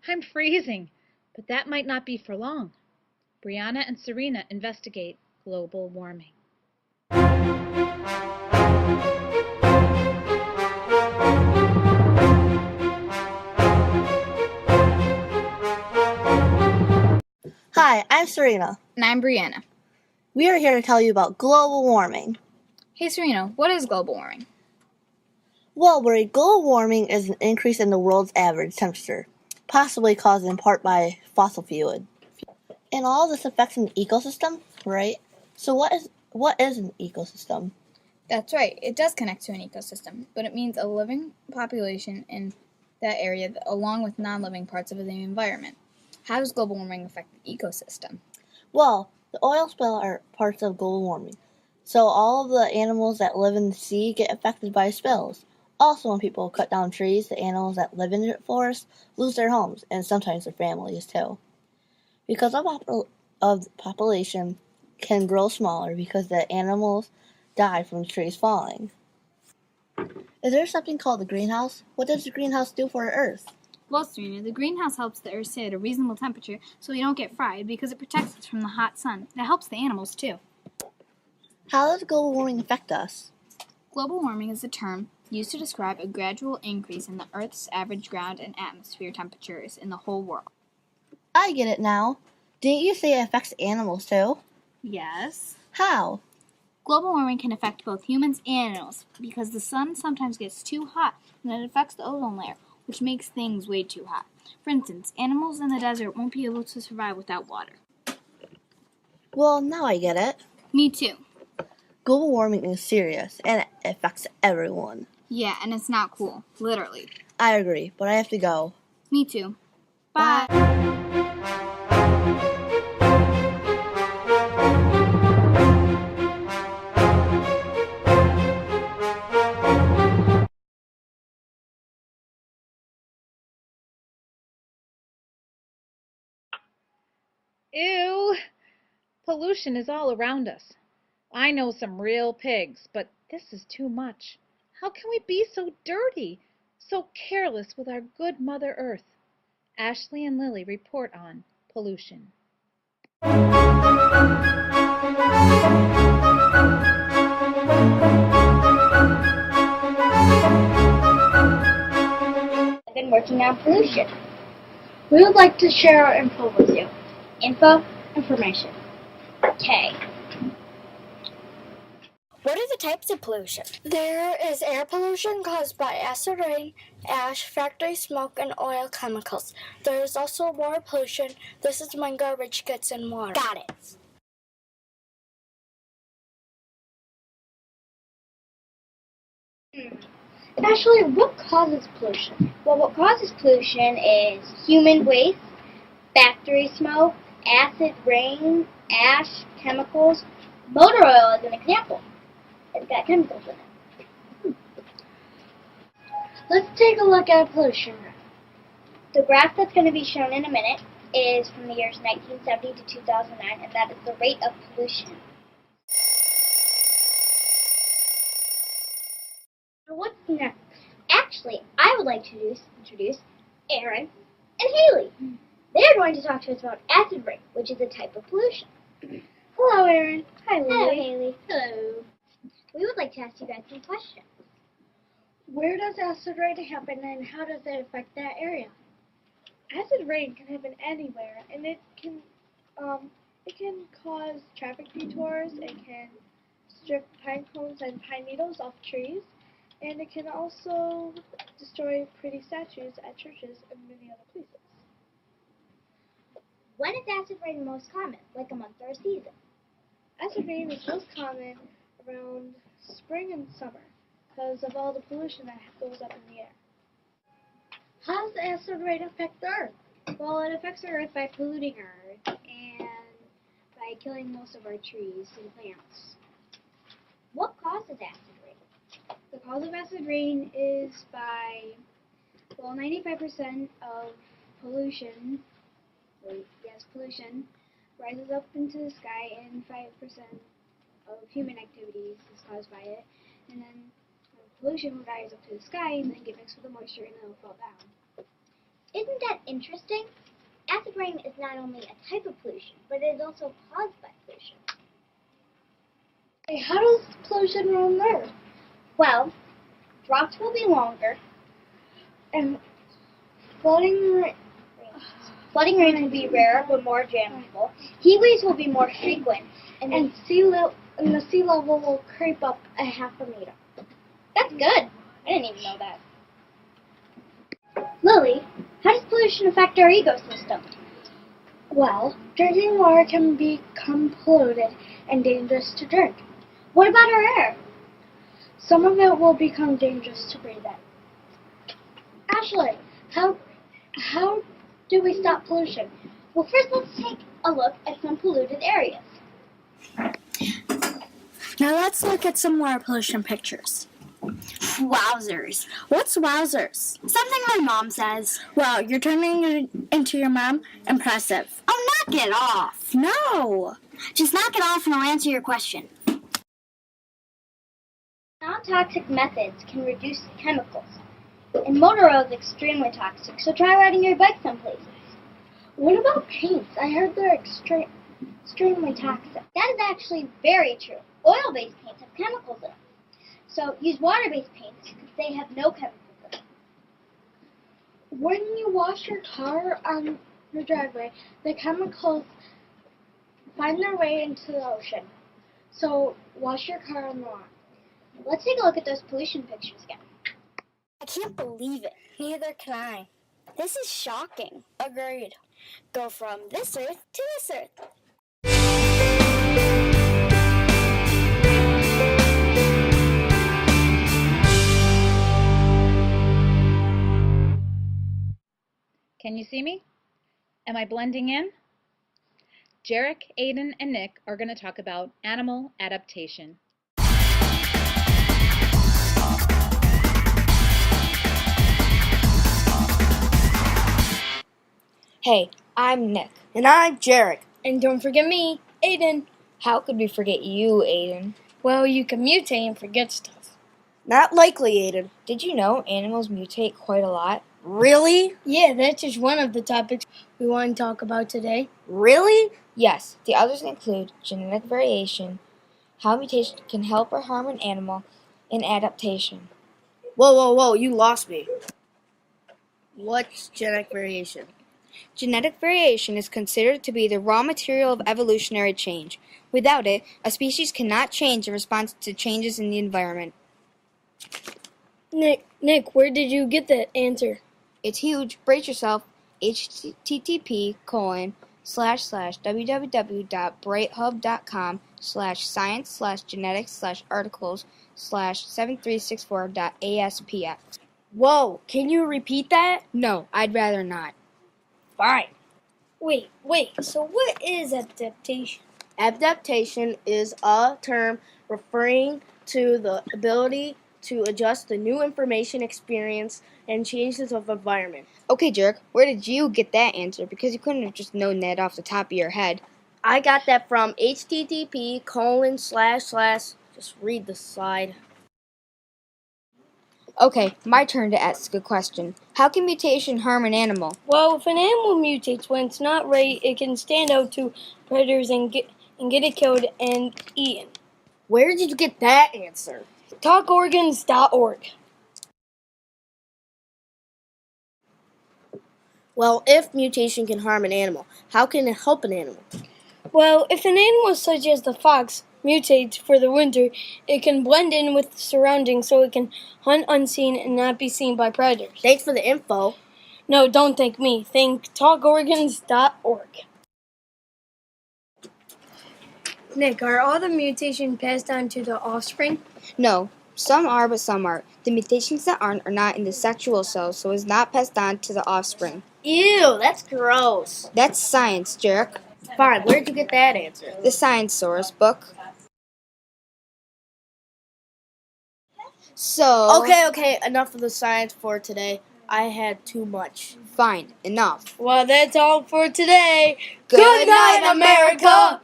I'm freezing, but that might not be for long. Brianna and Serena investigate global warming. Hi, I'm Serena. And I'm Brianna. We are here to tell you about global warming. Hey Serena, what is global warming? Well, global warming is an increase in the world's average temperature, possibly caused in part by fossil fuel. And all this affects an ecosystem, right? So what is an ecosystem? That's right, it does connect to an ecosystem, but it means a living population in that area along with non-living parts of the environment. How does global warming affect the ecosystem? Well, the oil spill are parts of global warming. So all of the animals that live in the sea get affected by spills. Also, when people cut down trees, the animals that live in the forest lose their homes and sometimes their families too. Because of the population can grow smaller because the animals die from the trees falling. Is there something called the greenhouse? What does the greenhouse do for the earth? Well, Serena, the greenhouse helps the earth stay at a reasonable temperature so we don't get fried because it protects us from the hot sun. It helps the animals too. How does global warming affect us? Global warming is a term used to describe a gradual increase in the Earth's average ground and atmosphere temperatures in the whole world. I get it now. Didn't you say it affects animals too? Yes. How? Global warming can affect both humans and animals because the sun sometimes gets too hot and it affects the ozone layer, which makes things way too hot. For instance, animals in the desert won't be able to survive without water. Well, now I get it. Me too. Global warming is serious and it affects everyone. Yeah, and it's not cool. Literally. I agree, but I have to go. Me too. Bye. Ew! Pollution is all around us. I know some real pigs, but this is too much. How can we be so dirty, so careless with our good Mother Earth? Ashley and Lily report on pollution. I've been working on pollution. We would like to share our info with you. Info, information. Okay. What are the types of pollution? There is air pollution caused by acid rain, ash, factory smoke, and oil chemicals. There is also water pollution. This is when garbage gets in water. Got it. Actually, what causes pollution? Well, what causes pollution is human waste, factory smoke, acid rain, ash, chemicals. Motor oil is an example. It's got chemicals in it. Let's take a look at pollution. The graph that's going to be shown in a minute is from the years 1970 to 2009, and that is the rate of pollution. So what's next? Actually, I would like to introduce Aaron and Haley. They're going to talk to us about acid rain, which is a type of pollution. Hello, Aaron. Hi, Lily. Hello, Haley. Hello. We would like to ask you guys some questions. Where does acid rain happen, and how does it affect that area? Acid rain can happen anywhere, and it can cause traffic detours. It can strip pine cones and pine needles off trees, and it can also destroy pretty statues at churches and many other places. When is acid rain most common, like a month or a season? Acid rain is most common around spring and summer because of all the pollution that goes up in the air. How does acid rain affect the earth? Well, it affects our earth by polluting our earth and by killing most of our trees and plants. What causes acid rain? The cause of acid rain is by, 95% of pollution, pollution rises up into the sky, and 5% of human activities is caused by it. And then pollution will rise up to the sky and then get mixed with the moisture and then it'll fall down. Isn't that interesting? Acid rain is not only a type of pollution, but it is also caused by pollution. Hey, how does pollution run there? Well, droughts will be longer, And flooding rains will be rarer but more damageable. Heat waves will be more frequent, and the sea level will creep up a half a meter. that's good. I didn't even know that. Lily, how does pollution affect our ecosystem? Well, drinking water can become polluted and dangerous to drink. What about our air? Some of it will become dangerous to breathe in. Ashley, how do we stop pollution? Well, first let's take a look at some polluted areas. Now let's look at some water pollution pictures. Wowzers. What's wowzers? Something my mom says. Well, you're turning it into your mom? Impressive. Oh, knock it off. No. Just knock it off and I'll answer your question. Non-toxic methods can reduce chemicals. And motor oil is extremely toxic, so try riding your bike some places. What about paints? I heard they're extremely toxic. That is actually very true. Oil-based paints have chemicals in them. So use water-based paints because they have no chemicals in them. When you wash your car on the driveway, the chemicals find their way into the ocean. So wash your car on the lawn. Let's take a look at those pollution pictures again. I can't believe it. Neither can I. This is shocking. Agreed. Go from this earth to this earth. Can you see me? Am I blending in? Jarek, Aiden, and Nick are going to talk about animal adaptation. Hey, I'm Nick. And I'm Jarek. And don't forget me, Aiden. How could we forget you, Aiden? Well, you can mutate and forget stuff. Not likely, Aiden. Did you know animals mutate quite a lot? Really? Yeah, that's just one of the topics we want to talk about today. Really? Yes, the others include genetic variation, how mutation can help or harm an animal, and adaptation. Whoa, you lost me. What's genetic variation? Genetic variation is considered to be the raw material of evolutionary change. Without it, a species cannot change in response to changes in the environment. Nick, where did you get that answer? It's huge. Brace yourself. http://www.brighthub.com/science/genetics/articles/7364.aspx. Whoa, can you repeat that? No, I'd rather not. Fine. Wait, so what is adaptation? Adaptation is a term referring to the ability to adjust to new information, experience, and changes of environment. Okay, Jerk, where did you get that answer? Because you couldn't have just known that off the top of your head. I got that from http:// just read the slide. Okay, my turn to ask a question. How can mutation harm an animal? Well, if an animal mutates when it's not right, it can stand out to predators and get it killed and eaten. Where did you get that answer? Talkorgans.org. Well, if mutation can harm an animal, how can it help an animal? Well, if an animal such as the fox mutates for the winter, it can blend in with the surroundings so it can hunt unseen and not be seen by predators. Thanks for the info. No, don't thank me. Thank talkorgans.org. Nick, are all the mutations passed on to the offspring? No, some are, but some aren't. The mutations that aren't are not in the sexual cells, so is not passed on to the offspring. Ew, that's gross. That's science, Jerk. Fine, where'd you get that answer? The Science Source book. So... Okay, enough of the science for today. I had too much. Fine, enough. Well, that's all for today. Good night, America!